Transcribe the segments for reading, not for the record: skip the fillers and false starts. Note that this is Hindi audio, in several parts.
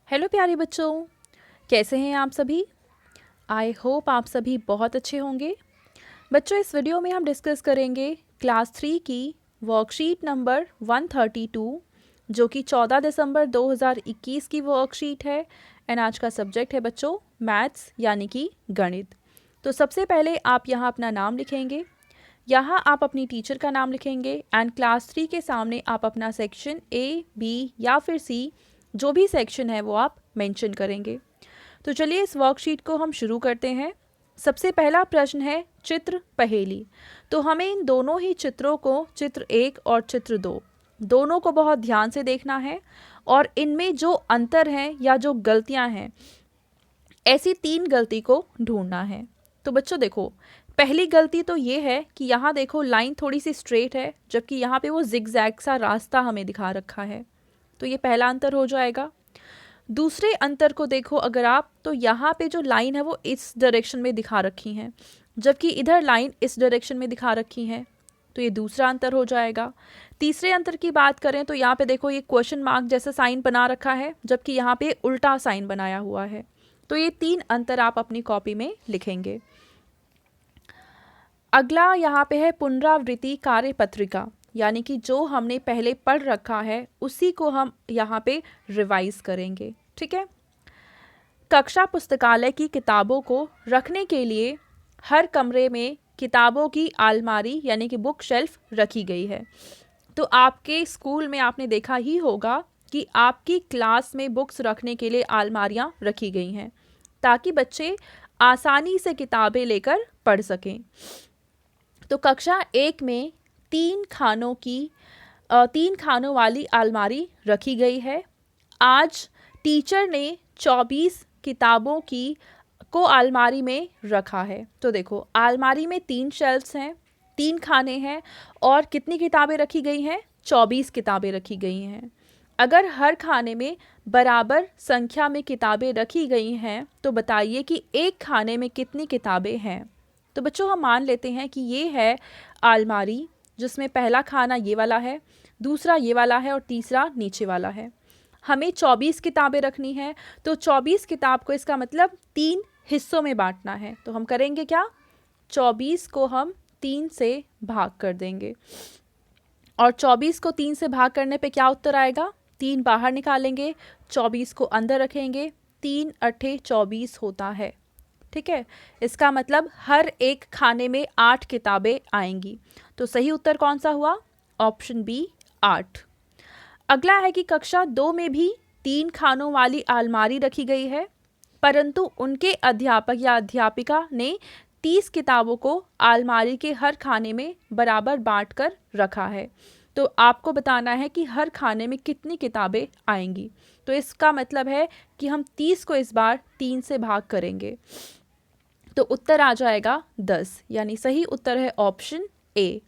हेलो प्यारे बच्चों, कैसे हैं आप सभी। आई होप आप सभी बहुत अच्छे होंगे। बच्चों, इस वीडियो में हम डिस्कस करेंगे क्लास 3 की वर्कशीट नंबर 132, जो कि 14 दिसंबर 2021 की वर्कशीट है। एंड आज का सब्जेक्ट है बच्चों मैथ्स यानी कि गणित। तो सबसे पहले आप यहाँ अपना नाम लिखेंगे, यहाँ आप अपनी टीचर का नाम लिखेंगे एंड क्लास 3 के सामने आप अपना सेक्शन ए, बी या फिर सी, जो भी सेक्शन है वो आप मेंशन करेंगे। तो चलिए इस वर्कशीट को हम शुरू करते हैं। सबसे पहला प्रश्न है चित्र पहेली। तो हमें इन दोनों ही चित्रों को, चित्र 1 और चित्र 2, दोनों को बहुत ध्यान से देखना है और इनमें जो अंतर हैं या जो गलतियां हैं, ऐसी 3 गलती को ढूंढना है। तो बच्चों देखो, पहली गलती तो ये है कि यहाँ देखो लाइन थोड़ी सी स्ट्रेट है, जबकि यहाँ पे वो जिगजैग सा रास्ता हमें दिखा रखा है। तो ये पहला अंतर हो जाएगा। दूसरे अंतर को देखो अगर आप, तो यहाँ पे जो लाइन है वो इस डायरेक्शन में दिखा रखी है, जबकि इधर लाइन इस डायरेक्शन में दिखा रखी है। तो ये दूसरा अंतर हो जाएगा। तीसरे अंतर की बात करें तो यहाँ पे देखो ये क्वेश्चन मार्क जैसा साइन बना रखा है, जबकि यहाँ पे उल्टा साइन बनाया हुआ है। तो ये 3 अंतर आप अपनी कॉपी में लिखेंगे। अगला यहाँ पे है पुनरावृत्ति कार्यपत्रिका, यानी कि जो हमने पहले पढ़ रखा है उसी को हम यहाँ पे रिवाइज करेंगे। ठीक है। कक्षा पुस्तकालय की किताबों को रखने के लिए हर कमरे में किताबों की अलमारी यानी कि बुक शेल्फ रखी गई है। तो आपके स्कूल में आपने देखा ही होगा कि आपकी क्लास में बुक्स रखने के लिए अलमारियाँ रखी गई हैं, ताकि बच्चे आसानी से किताबें लेकर पढ़ सकें। तो कक्षा 1 में 3 खानों वाली अलमारी रखी गई है। आज टीचर ने 24 किताबों को अलमारी में रखा है। तो देखो अलमारी में 3 शेल्फ्स हैं, 3 खाने हैं और कितनी किताबें रखी गई हैं? 24 किताबें रखी गई हैं। अगर हर खाने में बराबर संख्या में किताबें रखी गई हैं तो बताइए कि एक खाने में कितनी किताबें हैं। तो बच्चों हम मान लेते हैं कि ये है अलमारी, जिसमें पहला खाना ये वाला है, दूसरा ये वाला है और तीसरा नीचे वाला है। हमें 24 किताबें रखनी है, तो 24 किताब को इसका मतलब 3 हिस्सों में बांटना है। तो हम करेंगे क्या? 24 को हम 3 से भाग कर देंगे और 24 को 3 से भाग करने पे क्या उत्तर आएगा? 3 बाहर निकालेंगे, 24 को अंदर रखेंगे, 3 अट्ठे 24 होता है। ठीक है। इसका मतलब हर एक खाने में 8 किताबें आएंगी। तो सही उत्तर कौन सा हुआ? Option B, 8। अगला है कि कक्षा 2 में भी 3 खानों वाली अलमारी रखी गई है, परंतु उनके अध्यापक या अध्यापिका ने 30 किताबों को अलमारी के हर खाने में बराबर बांट कर रखा है। तो आपको बताना है कि हर खाने में कितनी किताबें आएंगी। तो इसका मतलब है कि हम 30 को इस बार 3 से भाग करेंगे, तो उत्तर आ जाएगा 10, यानी सही उत्तर है ऑप्शन ए।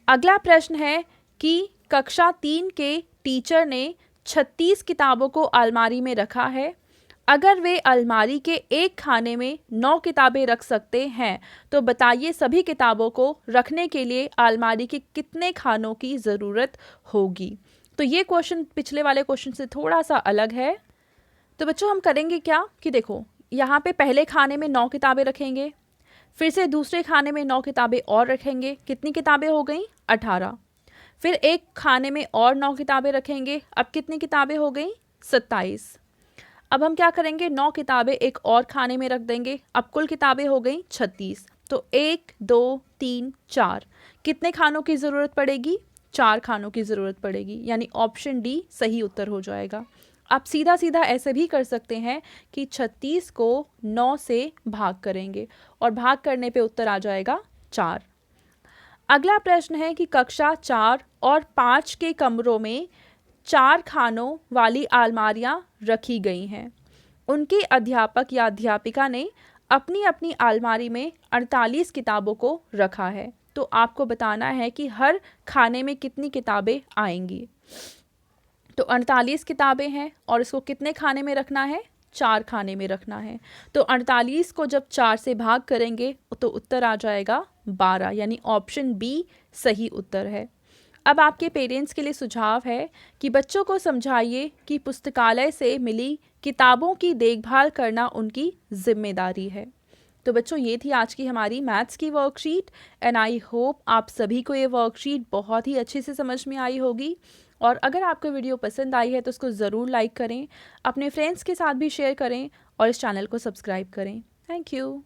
अगला प्रश्न है कि कक्षा 3 के टीचर ने 36 किताबों को अलमारी में रखा है। अगर वे अलमारी के एक खाने में 9 किताबें रख सकते हैं तो बताइए सभी किताबों को रखने के लिए अलमारी के कितने खानों की ज़रूरत होगी। तो ये क्वेश्चन पिछले वाले क्वेश्चन से थोड़ा सा अलग है। तो बच्चों हम करेंगे क्या कि देखो यहाँ पे पहले खाने में 9 किताबें रखेंगे, फिर से दूसरे खाने में 9 किताबें और रखेंगे। कितनी किताबें हो गई? 18। फिर एक खाने में और 9 किताबें रखेंगे। अब कितनी किताबें हो गई? 27। अब हम क्या करेंगे? 9 किताबें एक और खाने में रख देंगे। अब कुल किताबें हो गई 36। तो 1 2 3 4 कितने खानों की ज़रूरत पड़ेगी? 4 खानों की ज़रूरत पड़ेगी, यानी ऑप्शन डी सही उत्तर हो जाएगा। आप सीधा सीधा ऐसे भी कर सकते हैं कि 36 को 9 से भाग करेंगे और भाग करने पे उत्तर आ जाएगा 4। अगला प्रश्न है कि कक्षा 4 और 5 के कमरों में 4 खानों वाली अलमारियां रखी गई हैं। उनके अध्यापक या अध्यापिका ने अपनी अपनी अलमारी में 48 किताबों को रखा है। तो आपको बताना है कि हर खाने में कितनी किताबें आएंगी। तो 48 किताबें हैं और इसको कितने खाने में रखना है? 4 खाने में रखना है। तो 48 को जब 4 से भाग करेंगे तो उत्तर आ जाएगा 12, यानी ऑप्शन बी सही उत्तर है। अब आपके पेरेंट्स के लिए सुझाव है कि बच्चों को समझाइए कि पुस्तकालय से मिली किताबों की देखभाल करना उनकी जिम्मेदारी है। तो बच्चों, ये थी आज की हमारी मैथ्स की वर्कशीट एंड आई होप आप सभी को ये वर्कशीट बहुत ही अच्छे से समझ में आई होगी। और अगर आपको वीडियो पसंद आई है तो उसको ज़रूर लाइक करें, अपने फ्रेंड्स के साथ भी शेयर करें और इस चैनल को सब्सक्राइब करें। Thank you.